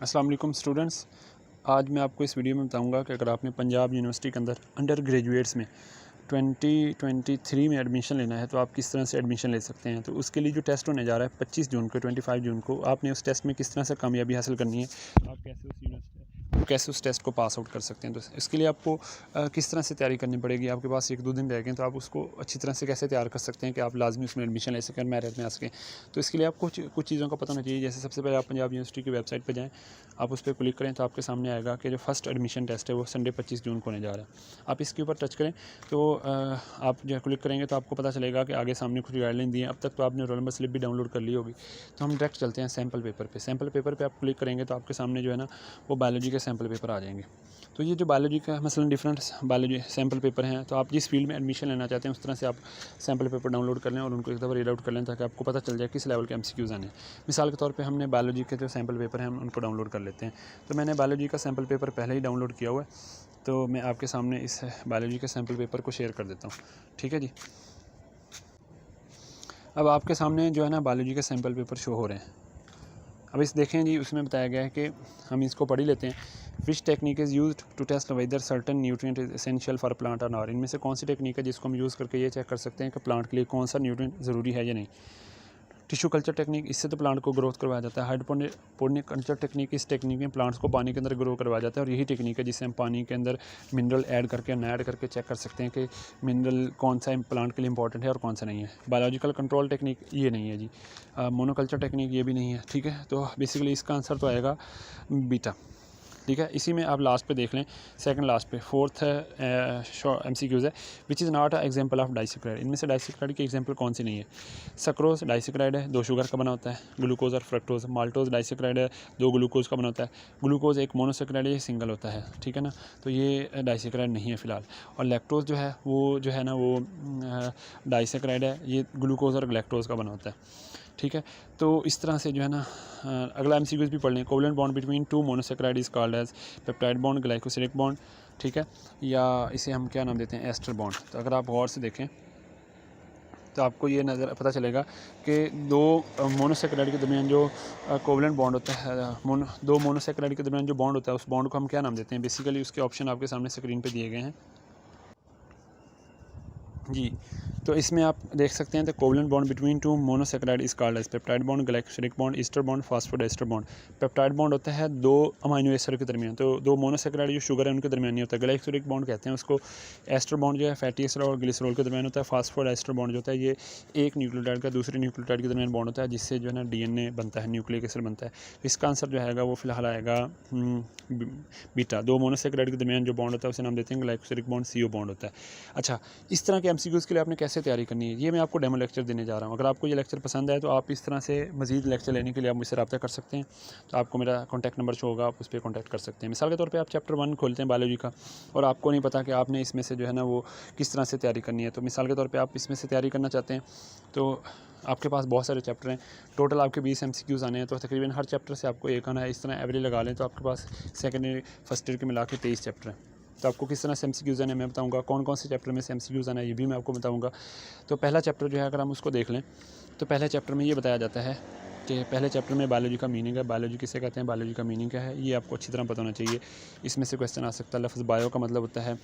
अस्सलाम वालेकुम स्टूडेंट्स। आज मैं आपको इस वीडियो में बताऊंगा कि अगर आपने पंजाब यूनिवर्सिटी के अंदर अंडर ग्रेजुएट्स में 2023 में एडमिशन लेना है तो आप किस तरह से एडमिशन ले सकते हैं। तो उसके लिए जो टेस्ट होने जा रहा है 25 जून को 25 जून को, आपने उस टेस्ट में किस तरह से कामयाबी हासिल करनी है, आप कैसे उस टेस्ट को पास आउट कर सकते हैं। तो इसके लिए आपको किस तरह से तैयारी करनी पड़ेगी। आपके पास 1-2 दिन रह गए तो आप उसको अच्छी तरह से कैसे तैयार कर सकते हैं कि आप लाजमी उसमें एडमिशन ले सकें और मेरिट में आ सकें। तो इसके लिए आपको कुछ चीज़ों का पता होना चाहिए। जैसे सबसे पहले आप पंजाब यूनिवर्सिटी की वेबसाइट पर जाएँ, आप उस पर क्लिक करें तो आपके सामने आएगा कि जो फर्स्ट एडमिशन टेस्ट है वो संडे 25 जून को होने जा रहा है। आप इसके ऊपर टच करें तो आप जो क्लिक करेंगे तो आपको पता चलेगा कि आगे सामने कुछ गाइडलाइन दी हैं। अब तक तो आपने रोल नंबर स्लिप भी डाउनलोड कर ली होगी। तो हम डायरेक्ट चलते हैं सैम्पल पेपर पे। सैम्पल पेपर पे आप क्लिक करेंगे तो आपके सामने जो है ना वो बायोलॉजी के सैम्पल पेपर आ जाएंगे। तो ये जो बायोलॉजी का मसलन डिफरेंट बायोलॉजी सैम्पल पेपर हैं, तो आप जिस फील्ड में एडमिशन लेना चाहते हैं उस तरह से आप सैम्पल पेपर डाउनलोड कर लें और उनको एक दफ़ा रीड आउट कर लें ताकि आपको पता चल जाए किस लेवल के MCQs आने हैं। मिसाल के तौर पे हमने बायोलॉजी के जो सैम्पल पेपर हैं हम उनको डाउनलोड कर लेते हैं। तो मैंने बायोलॉजी का सैम्पल पेपर पहले ही डाउनलोड किया हुआ है, तो मैं आपके सामने इस बायोलॉजी के सैम्पल पेपर को शेयर कर देता हूँ। ठीक है जी। अब आपके सामने जो है ना बायोलॉजी के सैम्पल पेपर शो हो रहे हैं। अब इस देखें जी, उसमें बताया गया है कि हम इसको पढ़ ही लेते हैं। Which technique is used to test whether certain nutrient is essential for plant और नॉट। इनमें से कौन सी टेक्निक है जिसको हम यूज़ करके ये चेक कर सकते हैं कि प्लांट के लिए कौन सा न्यूट्रिएंट ज़रूरी है या नहीं। टिश्यू कल्चर टेक्निक, इससे तो प्लांट को ग्रोथ करवाया जाता है। हाइड्रोपोनिक कल्चर टेक्निक, इस टेक्निक में प्लांट्स को पानी के अंदर ग्रो करवाया जाता है और यही टेक्निक है जिससे हम पानी के अंदर मिनरल ऐड करके न ऐड करके चेक कर सकते हैं कि मिनरल कौन सा प्लांट के लिए इंपॉर्टेंट है और कौन सा नहीं है। बायोलॉजिकल कंट्रोल टेक्निक ये नहीं है जी। मोनोकल्चर टेक्निक ये भी नहीं है। ठीक है, तो बेसिकली इसका आंसर तो आएगा बीटा। ठीक है, इसी में आप लास्ट पे देख लें, सेकंड लास्ट पे फोर्थ MCQs है which is not a example of disaccharide. इनमें से डाइसेक्राइड की एग्जांपल कौन सी नहीं है। सक्रोज डाइसेक्राइड है, 2 शुगर का बना होता है, ग्लूकोज और फ्रक्टोज। माल्टोज डाइसेक्राइड है, 2 ग्लूकोज का बना होता है। ग्लूकोज एक मोनोसेक्राइड है, ये सिंगल होता है। ठीक है ना, तो ये डाइसेक्राइड नहीं है फ़िलहाल। और लैक्टोज जो है वो जो है ना वो डाइसेक्राइड है, ये ग्लूकोज और लैक्टोज का बना होता है। ठीक है, तो इस तरह से जो है ना अगला MCQs भी पढ़ लें। Covalent bond between 2 monosaccharide is called as peptide bond, glycosidic bond. ठीक है, या इसे हम क्या नाम देते हैं, एस्टर बॉन्ड। तो अगर आप गौर से देखें तो आपको ये नज़र पता चलेगा कि 2 मोनोसेक्राइड के दरमियान जो कोवलेंट बॉन्ड होता है, 2 मोनोसेक्राइड के दरमियान जो बॉन्ड होता है उस बॉन्ड को हम क्या नाम देते हैं। बेसिकली उसके ऑप्शन आपके सामने स्क्रीन पर दिए गए हैं जी। तो इसमें आप देख सकते हैं the covalent bond between 2 monosaccharide is called as peptide bond, glycosidic bond, ester bond, phosphodiester bond. Peptide bond होता है 2 अमाइनो एसिड के दरमियान, तो 2 मोनोसेक्राइड जो शुगर है उनके दरमियान नहीं होता। ग्लाइकोसिलिक बॉन्ड कहते हैं उसको। एस्टर बॉन्ड जो है फैटी एसिड और ग्लिसरॉल के दरमियान होता है। फॉस्फोडाइस्टर बॉन्ड जो होता है ये एक न्यूक्लियोटाइड का दूसरे न्यूक्लियोटाइड के दरमियान बॉन्ड होता है जिससे जो है ना DNA बनता है, न्यूक्लिक एसिड बनता है। इसका आंसर जो आएगा वो फिलहाल आएगा बीटा। 2 मोनोसेक्राइड के दरमियान जो बॉन्ड होता है उसे नाम देते हैं ग्लाइकोसिलिक बॉन्ड, CO बॉन्ड होता है। अच्छा, इस तरह के MCQs के लिए आपने कैसे तैयारी करनी है ये मैं आपको डेमो लेक्चर देने जा रहा हूँ। अगर आपको ये लेक्चर पसंद आए तो आप इस तरह से मजीद लेक्चर लेने के लिए आप मुझसे रब्ता कर सकते हैं। तो आपको मेरा कॉन्टैक्ट नंबर शो होगा, आप उस पर कॉन्टैक्ट कर सकते हैं। मिसाल के तौर पे आप चैप्टर 1 खोलते हैं बायोलॉजी का और आपको नहीं पता कि आपने इसमें से जो है ना वो किस तरह से तैयारी करनी है। तो मिसाल के तौर पर आप इसमें से तैयारी करना चाहते हैं तो आपके पास बहुत सारे चैप्टर हैं, टोटल आपके 20 MCQs आने हैं, तो तकरीबन हर चैप्टर से आपको एक आना है। इस तरह एवरेज लगा लें तो आपके पास सेकेंड ईयर फर्स्ट ईयर के मिला के 23 चैप्टर हैं। तो आपको किस तरह से MCQs आने मैं बताऊंगा, कौन कौन से चैप्टर में से MCQs आना है ये भी मैं आपको बताऊंगा। तो पहला चैप्टर जो है अगर हम उसको देख लें तो पहले चैप्टर में ये बताया जाता है कि पहले चैप्टर में बायोलॉजी का मीनिंग है। बायोलॉजी किसे कहते हैं, बायोलॉजी का मीनिंग क्या है, ये आपको अच्छी तरह पता होना चाहिए। इसमें से क्वेश्चन आ सकता है। लफ्ज़ बायो का मतलब होता है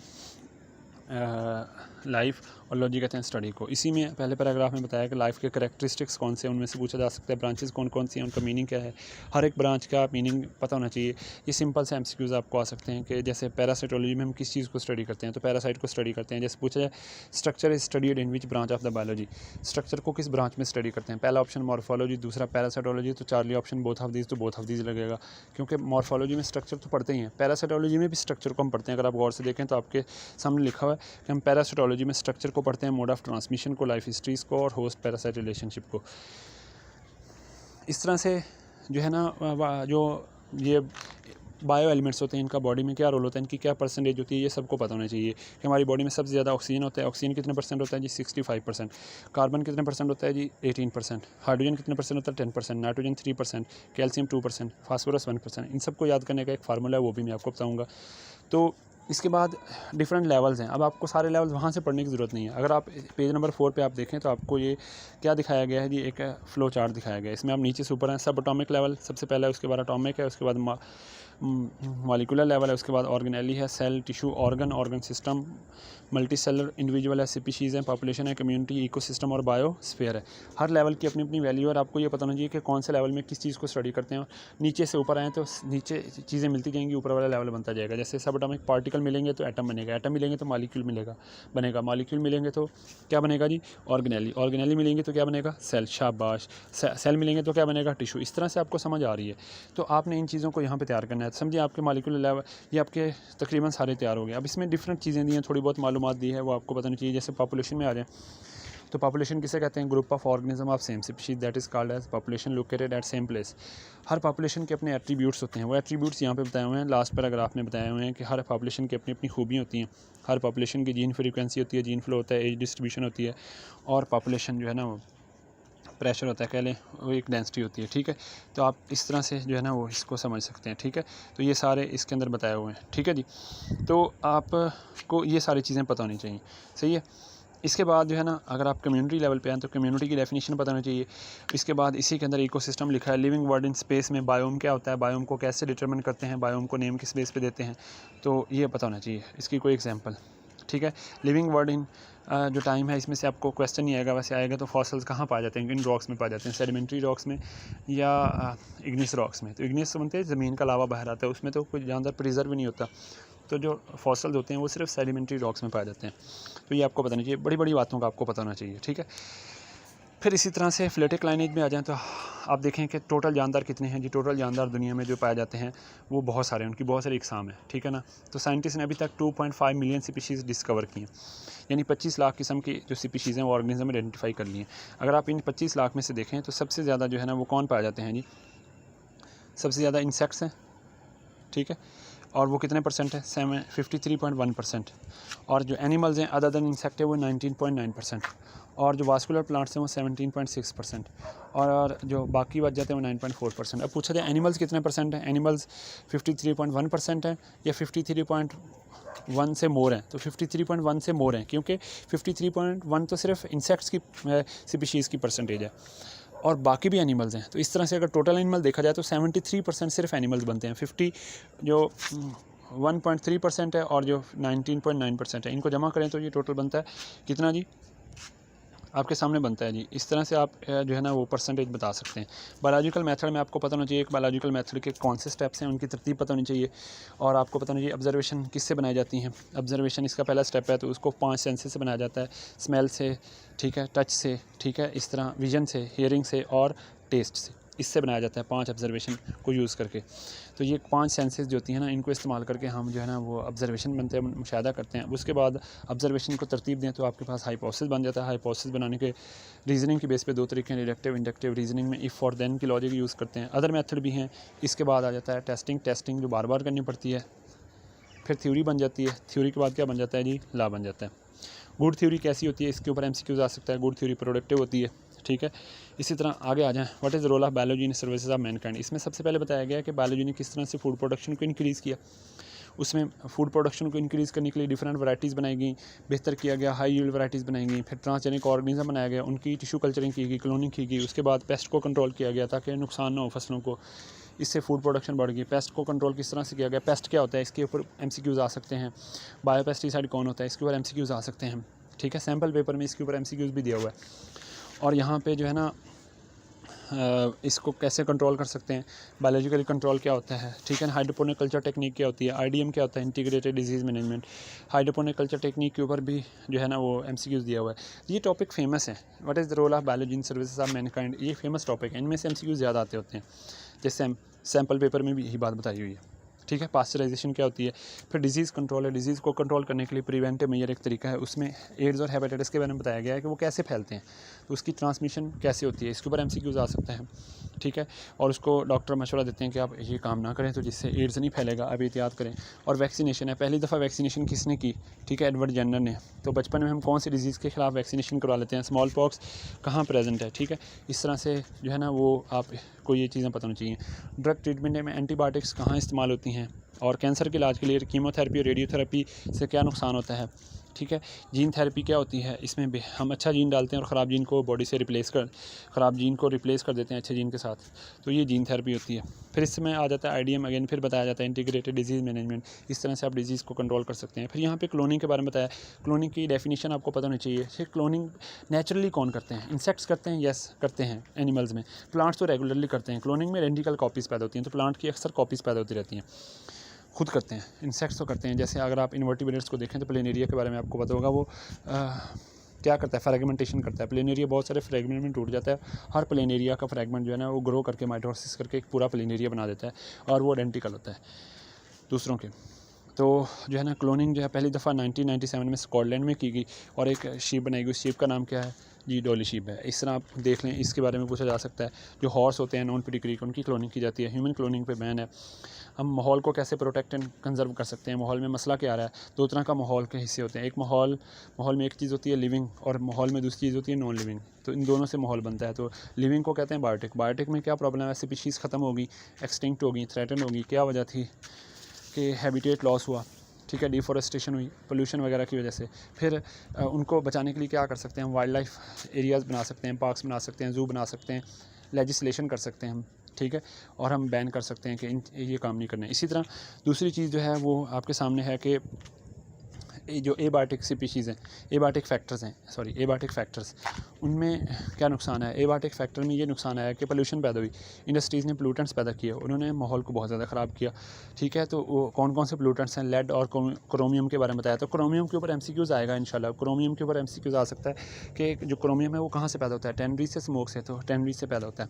लाइफ और लॉजी कहते हैं स्टडी को। इसी में पहले पैराग्राफ में बताया कि लाइफ के करैक्टरिस्टिक्स कौन से उनमें से पूछा जा सकता है, ब्रांचेस कौन कौन सी हैं, उनका मीनिंग क्या है, हर एक ब्रांच का मीनिंग पता होना चाहिए। ये सिंपल से MCQs आपको आ सकते हैं कि जैसे पैरासाइटोलॉजी में हम किस चीज़ को स्टडी करते हैं, तो पैरासाइट को स्टडी करते हैं। जैसे पूछा जाए structure is studied in which branch of the biology, structure को किस ब्रांच में स्टडी करते हैं। पहला ऑप्शन मॉर्फोलॉजी, दूसरा पैरासाइटोलॉजी, तो Charlie option both of these, तो बोथ ऑफ दीज लगेगा क्योंकि मॉर्फोलॉजी में स्ट्रक्चर तो पढ़ते ही हैं, पैरासाइटोलॉजी में भी स्ट्रक्चर को हम पढ़ते हैं। अगर आप गौर से देखें तो आपके सामने लिखा हुआ है कि हम पैरासाइटोलॉजी में स्ट्रक्चर को पढ़ते हैं, मोड ऑफ ट्रांसमिशन को, लाइफ हिस्ट्रीज़ को और होस्ट पैरासाइट रिलेशनशिप को। इस तरह से जो है ना जो ये बायो एलिमेंट्स होते हैं इनका बॉडी में क्या रोल होता है, इनकी क्या परसेंटेज होती है, ये सबको पता होना चाहिए कि हमारी बॉडी में सबसे ज़्यादा ऑक्सीजन होता है। ऑक्सीजन कितने % होता है जी 65%, कार्बन कितने % होता है जी 18%, हाइड्रोजन कितने % होता है 10%, नाइट्रोजन 3%, कैल्शियम 2%, फास्फोरस 1%। इन सबको याद करने का एक फार्मूला है वो भी मैं आपको बताऊँगा। तो इसके बाद डिफरेंट लेवल्स हैं। अब आपको सारे लेवल्स वहाँ से पढ़ने की ज़रूरत नहीं है। अगर आप पेज नंबर 4 पे आप देखें तो आपको ये क्या दिखाया गया है जी, एक फ़्लो चार्ट दिखाया गया है। इसमें आप नीचे से ऊपर हैं, सब एटॉमिक लेवल सबसे पहले है, उसके बाद एटॉमिक है, उसके बाद मॉलिक्यूलर लेवल है, उसके बाद ऑर्गेनेली है, cell, tissue, organ system, multicellular, individual है, स्पीशीज़ है, पॉपुलेशन है, कम्युनिटी, इकोसिस्टम और बायोस्फीयर है। हर लेवल की अपनी अपनी वैल्यू, और आपको ये पता होना चाहिए कि कौन से लेवल में किस चीज़ को स्टडी करते हैं। नीचे से ऊपर आएँ तो नीचे चीज़ें मिलती जाएंगी, ऊपर वाला लेवल बनता जाएगा। जैसे सब एटॉमिक पार्टिकल मिलेंगे तो एटम बनेगा, एटम मिलेंगे तो मॉलिक्यूल बनेगा, मॉलिक्यूल मिलेंगे तो क्या बनेगा जी, ऑर्गेनेली मिलेंगे तो क्या बनेगा, सेल, शाबाश, सेल मिलेंगे तो क्या बनेगा, टिश्यू। इस तरह से आपको समझ आ रही है। तो आपने इन चीज़ों को यहाँ पे तैयार करना है। समझिए आपके मॉलिक्यूलर लेवल ये आपके तकरीबन सारे तैयार हो गए। अब इसमें डिफरेंट चीज़ें दी हैं, थोड़ी बहुत मालूमात दी है, वो आपको बतानी चाहिए। जैसे पॉपुलेशन में आ जाए तो पॉपुलेशन किसे कहते हैं, group of organism of same species that is called as population located at same place. हर पॉपुलेशन के अपने एट्रीब्यूट्स होते हैं, वो एट्रीब्यूट्स यहाँ पे बताए हुए हैं। लास्ट पैराग्राफ में बताए हुए हैं कि हर पॉपुलेशन की अपनी अपनी खूबियाँ होती हैं। हर पॉपुलेशन की जीन फ्रीक्वेंसी होती है, जीन फ्लो होता है, एज डिस्ट्रीब्यूशन होती है, और पॉपुलेशन जो है ना वो प्रेशर होता है, कह लें वो एक डेंसिटी होती है। ठीक है, तो आप इस तरह से जो है ना वो इसको समझ सकते हैं। ठीक है, तो ये सारे इसके अंदर बताए हुए हैं। ठीक है जी, तो आपको ये सारी चीज़ें पता होनी चाहिए। सही है। इसके बाद जो है ना, अगर आप कम्युनिटी लेवल पे हैं तो कम्युनिटी की डेफिनेशन पता होनी चाहिए। इसके बाद इसी के अंदर इकोसिस्टम लिखा है, लिविंग वर्ल्ड इन स्पेस में बायोम क्या होता है, बायोम को कैसे डिटरमिन करते हैं, बायोम को नेम किस बेस पे देते हैं, तो ये पता होना चाहिए। इसकी कोई एग्जांपल। ठीक है, लिविंग वर्ल्ड इन जो टाइम है, इसमें से आपको क्वेश्चन नहीं आएगा, वैसे आएगा तो फॉसल्स कहाँ पाए जाते हैं, इन रॉक्स में पाए जाते हैं, सेडिमेंट्री रॉक्स में या इग्निस रॉक्स में। तो इग्निस बनते हैं ज़मीन का लावा बाहर आता है, उसमें तो कोई जानदार प्रिजर्व नहीं होता। तो जो फॉसल्स होते हैं वो सिर्फ सेडिमेंट्री रॉक्स में पाए जाते हैं। तो ये आपको पता नहीं चाहिए, बड़ी बड़ी बातों का आपको पता होना चाहिए। ठीक है, फिर इसी तरह से फ्लेटिक लाइनेज में आ जाएँ तो आप देखें कि टोटल जानदार कितने हैं जी। टोटल जानदार दुनिया में जो पाए जाते हैं वो बहुत सारे हैं, उनकी बहुत सारी इकसाम है। ठीक है ना, तो साइंटिस्ट ने अभी तक 2.5 मिलियन स्पीशीज़ डिस्कवर की हैं, यानी 25 लाख किस्म की जो स्पीशीज़ हैं वो ऑर्गेनिज्म आइडेंटिफाई कर लिए हैं। अगर आप इन 25 लाख में से देखें तो सबसे ज़्यादा जो है ना वो कौन पाए जाते हैं जी, सबसे ज़्यादा इंसेक्ट्स हैं। ठीक है, और वो कितने परसेंट है, 53.1%। और जो एनिमल्स हैं अदर देन इंसेक्ट है वो 19.9%। और जो वास्कुलर प्लांट्स हैं वो 17.6%। और जो बाकी बच जाते हैं वो 9.4%। अब पूछा जाए एनिमल्स कितने परसेंट हैं, एनिमल्स 53.1% हैं या 53.1 से मोर हैं, तो 53.1 से मोर हैं, क्योंकि 53.1 तो सिर्फ इंसेक्ट्स की स्पीशीज़ की परसेंटेज है और बाकी भी एनिमल्स हैं। तो इस तरह से अगर टोटल एनिमल देखा जाए तो 73% सिर्फ एनिमल्स बनते हैं, 50 जो 1.3% है और जो 19.9% है, इनको जमा करें तो ये टोटल बनता है कितना जी, आपके सामने बनता है जी। इस तरह से आप जो है ना वो परसेंटेज बता सकते हैं। बायोलॉजिकल मेथड में आपको पता होना चाहिए कि बायोलॉजिकल मेथड के कौन से स्टेप्स हैं, उनकी तरतीब पता होनी चाहिए, और आपको पता होना चाहिए ऑब्जर्वेशन किससे बनाई जाती हैं। ऑब्जर्वेशन इसका पहला स्टेप है, तो उसको 5 सेंसेस से बनाया जाता है, स्मेल से, ठीक है, टच से, ठीक है, इस तरह विजन से, हियरिंग से और टेस्ट से, इससे बनाया जाता है 5 ऑब्जर्वेशन को यूज़ करके। तो ये 5 सेंसेस जो होती हैं ना, इनको इस्तेमाल करके हम जो है ना वो ऑब्जर्वेशन बनते हैं, मुशाहदा करते हैं। उसके बाद ऑब्जर्वेशन को तरतीब दें तो आपके पास हाइपोथेसिस बन जाता है। हाइपोथेसिस बनाने के रीजनिंग के बेस पे 2 तरीके हैं, डिडक्टिव इंडक्टिव। रीजनिंग में इफ़ और देन की लॉजिक यूज़ करते हैं, अदर मेथड भी हैं। इसके बाद आ जाता है टेस्टिंग जो बार बार करनी पड़ती है। फिर थ्योरी बन जाती है, थ्योरी के बाद क्या बन जाता है जी, लॉ बन जाता है। गुड थ्योरी कैसी होती है, इसके ऊपर MCQs आ सकता है। गुड थ्योरी प्रोडक्टिव होती है। ठीक है, इसी तरह आगे आ जाएं, what is the role of biology in services of mankind. इसमें सबसे पहले बताया गया कि बायोलॉजी ने किस तरह से फूड प्रोडक्शन को इंक्रीज़ किया। उसमें फूड प्रोडक्शन को इंक्रीज़ करने के लिए डिफरेंट वैराइटीज़ बनाई गई, बेहतर किया गया, हाई यील्ड वैराइटीज़ बनाई गई। फिर ट्रांसजेनिक ऑर्गेनिज्म बनाया गया, उनकी टिश्यू कल्चरिंग की गई, क्लोनिंग की गई। उसके बाद पेस्ट को कंट्रोल किया गया ताकि नुकसान ना हो फसलों को, इससे फूड प्रोडक्शन बढ़ गई। पेस्ट को कंट्रोल किस तरह से किया गया, पेस्ट क्या होता है, इसके ऊपर MCQs आ सकते हैं। बायोपेस्टिसाइड कौन होता है, इसके ऊपर MCQs आ सकते हैं। ठीक है, सैम्पल पेपर में इसके ऊपर MCQs भी दिया हुआ है। और यहाँ पे जो है ना इसको कैसे कंट्रोल कर सकते हैं, बायोलॉजिकली कंट्रोल क्या होता है। ठीक है, हाइड्रोपोनिक कल्चर टेक्निक क्या होती है, IDM क्या होता है, integrated disease management. Hydroponic culture technique के ऊपर भी जो है ना वो MCQs दिया हुआ है। ये टॉपिक फेमस है, what is the role of biology in services of mankind. ये फेमस टॉपिक है, इनमें से MCQs ज़्यादा आते होते हैं, जैसे सैम्पल पेपर में भी यही बात बताई हुई है। ठीक है, पास्चराइजेशन क्या होती है। फिर डिजीज़ कंट्रोल है, डिजीज़ को कंट्रोल करने के लिए प्रिवेंटिव मेजर एक तरीका है। उसमें एड्स और हेपेटाइटिस के बारे में बताया गया है कि वो कैसे फैलते हैं, तो उसकी ट्रांसमिशन कैसे होती है, इसके ऊपर MCQs आ सकते हैं। ठीक है, और उसको डॉक्टर मशवरा देते हैं कि आप ये काम ना करें तो जिससे एड्स नहीं फैलेगा, आप एहतियात करें। और वैक्सीनेशन है, पहली दफ़ा वैक्सीनेशन किसने की, ठीक है, एडवर्ड जेनर ने। तो बचपन में हम कौन सी डिजीज़ के ख़िलाफ़ वैक्सीनेशन करवा लेते हैं, स्मॉल पॉक्स कहाँ प्रेजेंट है। ठीक है, इस तरह से जो है ना वो आपको ये चीज़ें पता होनी चाहिए। ड्रग ट्रीटमेंट में एंटीबायोटिक्स कहाँ इस्तेमाल होती हैं, और कैंसर के इलाज के लिए कीमोथेरेपी और रेडियोथेरेपी से क्या नुकसान होता है, ठीक है। जीन थेरेपी क्या होती है, इसमें हम अच्छा जीन डालते हैं और ख़राब जीन को बॉडी से ख़राब जीन को रिप्लेस कर देते हैं अच्छे जीन के साथ, तो ये जीन थेरेपी होती है। फिर इसमें आ जाता है IDM, अगेन फिर बताया जाता है इंटीग्रेटेड डिजीज़ मैनेजमेंट, इस तरह से आप डिजीज़ को कंट्रोल कर सकते हैं। फिर यहाँ पे क्लोनिंग के बारे में बताया, क्लोनिंग की डेफिनेशन आपको पता होनी चाहिए। फिर क्लोनिंग नेचुरली कौन करते हैं, इंसेक्ट्स करते हैं, यस करते हैं एनिमल्स में। प्लांट्स तो रेगुलरली करते हैं। क्लोनिंग में आइडेंटिकल कॉपीज़ पैदा होती हैं, तो प्लांट की अक्सर कॉपीज़ पैदा होती रहती हैं, खुद करते हैं। इंसेक्ट्स तो करते हैं, जैसे अगर आप इन्वर्टिब्रेट्स को देखें तो प्लेनेरिया के बारे में आपको पता होगा, वो क्या करता है, फ्रैगमेंटेशन करता है। प्लेनेरिया बहुत सारे फ्रैगमेंट में टूट जाता है, हर प्लेनेरिया का फ्रैगमेंट जो है ना वो ग्रो करके माइटोसिस करके एक पूरा प्लेनेरिया बना देता है और वो आइडेंटिकल होता है दूसरों के। तो जो है ना क्लोनिंग जो है पहली दफ़ा 1997 में स्कॉटलैंड में की गई और एक शीप बनाई गई। उस शीप का नाम क्या है जी, डॉली शीप है। इस तरह आप देख लें, इसके बारे में पूछा जा सकता है। जो हॉर्स होते हैं नॉन पेडिग्री, उनकी क्लोनिंग की जाती है। ह्यूमन क्लोनिंग पे बैन है। हम माहौल को कैसे प्रोटेक्ट एंड कंजर्व कर सकते हैं, माहौल में मसला क्या आ रहा है। दो तरह का माहौल के हिस्से होते हैं, एक माहौल में एक चीज़ होती है लिविंग और माहौल में दूसरी चीज़ होती है नॉन लिविंग, तो इन दोनों से माहौल बनता है। तो लिविंग को कहते हैं बायोटिक। बायोटिक में क्या प्रॉब्लम है, स्पीशीज़ ख़त्म होगी, एक्सटिंक्ट होगी, थ्रेटन होगी। क्या वजह थी कि हैबिटेट लॉस हुआ, ठीक है, डिफॉरेस्टेशन हुई, पोल्यूशन वगैरह की वजह से। फिर उनको बचाने के लिए क्या कर सकते हैं हम, वाइल्ड लाइफ एरियाज़ बना सकते हैं, पार्क्स बना सकते हैं, ज़ू बना सकते हैं, लेजिस्लेशन कर सकते हैं हम, ठीक है, और हम बैन कर सकते हैं कि ये काम नहीं करना है। इसी तरह दूसरी चीज़ जो है वो आपके सामने है कि जो एबायोटिक स्पीशीज़ हैं, एबायोटिक फैक्टर्स हैं, सॉरी एबायोटिक फैक्टर्स, उनमें क्या नुकसान है। एबायोटिक फैक्टर में ये नुकसान आया कि पोल्यूशन पैदा हुई, इंडस्ट्रीज़ ने पोल्यूटेंट्स पैदा किए, उन्होंने माहौल को बहुत ज़्यादा ख़राब किया, ठीक है। तो वो कौन कौन से पोल्यूटेंट्स हैं, लेड और क्रोमियम के बारे में बताया। तो क्रोमियम के ऊपर MCQs आएगा इंशाल्लाह। क्रोमियम के ऊपर MCQs आ सकता है कि जो क्रोमियम है वो कहाँ से पैदा होता है, टैनरी से, स्मोक से, तो टैनरी से पैदा होता है,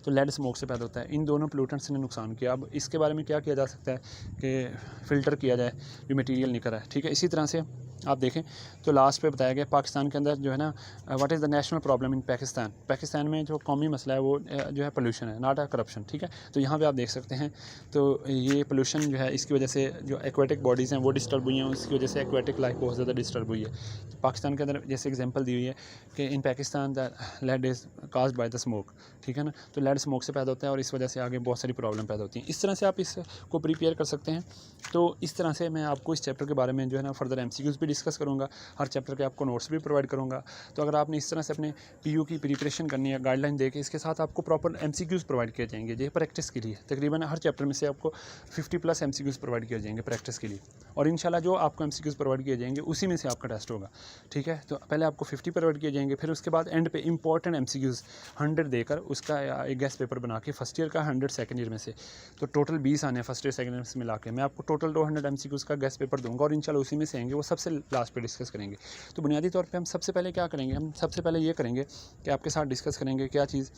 तो लेड स्मोक से पैदा होता है। इन दोनों पोल्यूटेंट्स ने नुकसान किया। अब इसके बारे में क्या किया जा सकता है कि फ़िल्टर किया जाए जो मटीरियल निकल रहा है, ठीक है। इसी तरह से आप देखें तो लास्ट पे बताया गया पाकिस्तान के अंदर जो है ना, what is the national problem in Pakistan. Pakistan में जो कौमी मसला है वो जो है पोल्यूशन है, नॉट अ करप्शन, ठीक है। तो यहाँ पे आप देख सकते हैं, तो ये पोल्यूशन जो है इसकी वजह से जो एक्वेटिक बॉडीज़ हैं वो डिस्टर्ब हुई हैं, उसकी वजह से एक्वेटिक लाइफ बहुत ज़्यादा डिस्टर्ब हुई है। तो पाकिस्तान के अंदर जैसे एग्जाम्पल दी हुई है कि in Pakistan the lead is caused by the smoke, ठीक है ना। तो लेड स्मोक से पैदा होता है और इस वजह से आगे बहुत सारी प्रॉब्लम पैदा होती हैं। इस तरह से आप इसको प्रिपेयर कर सकते हैं। तो इस तरह से मैं आपको इस चैप्टर के बारे में जो है ना फर्दर MCQs भी डिस्कस करूँगा, हर चैप्टर के आपको नोट्स भी प्रोवाइड करूँगा। तो अगर आपने इस तरह से अपने PU की प्रिपरेशन करनी है, गाइडलाइन दे के इसके साथ आपको प्रॉपर MCQs प्रोवाइड किए जाएंगे ये प्रैक्टिस के लिए। तकरीबन हर चैप्टर में से आपको 50+ MCQs प्रोवाइड किए जाएंगे प्रैक्टिस के लिए, और इंशाल्लाह जो आपको MCQs प्रोवाइड किए जाएंगे उसी में से आपका टेस्ट होगा, ठीक है। तो पहले आपको 50 प्रोवाइड किए जाएंगे, फिर उसके बाद एंड पे इंपॉर्टेंट MCQs 100 देकर उसका एक गेस्ट पेपर बना के फर्स्ट ईयर का 100 सेकेंड ईयर में से, तो टोटल 20 आने हैं फर्स्ट ईयर सेकेंड ईयर से मिला के। मैं आपको टोटल 200 MCQs का गेस्ट पेपर दूंगा और इंशाल्लाह उसी में से आएंगे, वो सबसे लास्ट पे डिस्कस करेंगे। तो बुनियादी तौर पे हम सबसे पहले क्या करेंगे, हम सबसे पहले ये करेंगे कि आपके साथ डिस्कस करेंगे क्या चीज़,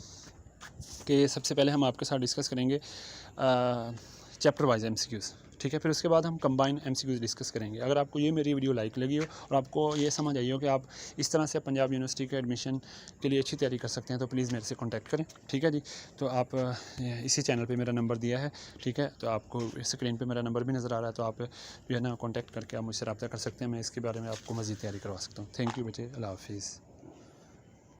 कि सबसे पहले हम आपके साथ डिस्कस करेंगे चैप्टर वाइज MCQs, ठीक है। फिर उसके बाद हम कंबाइन MCQs डिस्कस करेंगे। अगर आपको ये मेरी वीडियो लाइक लगी हो और आपको ये समझ आई हो कि आप इस तरह से पंजाब यूनिवर्सिटी के एडमिशन के लिए अच्छी तैयारी कर सकते हैं, तो प्लीज़ मेरे से कॉन्टैक्ट करें, ठीक है जी। तो आप इसी चैनल पे मेरा नंबर दिया है, ठीक है, तो आपको स्क्रीन पे मेरा नंबर भी नज़र आ रहा है, तो आप जो है ना कॉन्टैक्ट करके आप मुझसे रब्ता कर सकते हैं। मैं इसके बारे में आपको मज़ीद तैयारी करवा सकता हूँ। थैंक यू बच्चे, अल्लाह हाफिज़।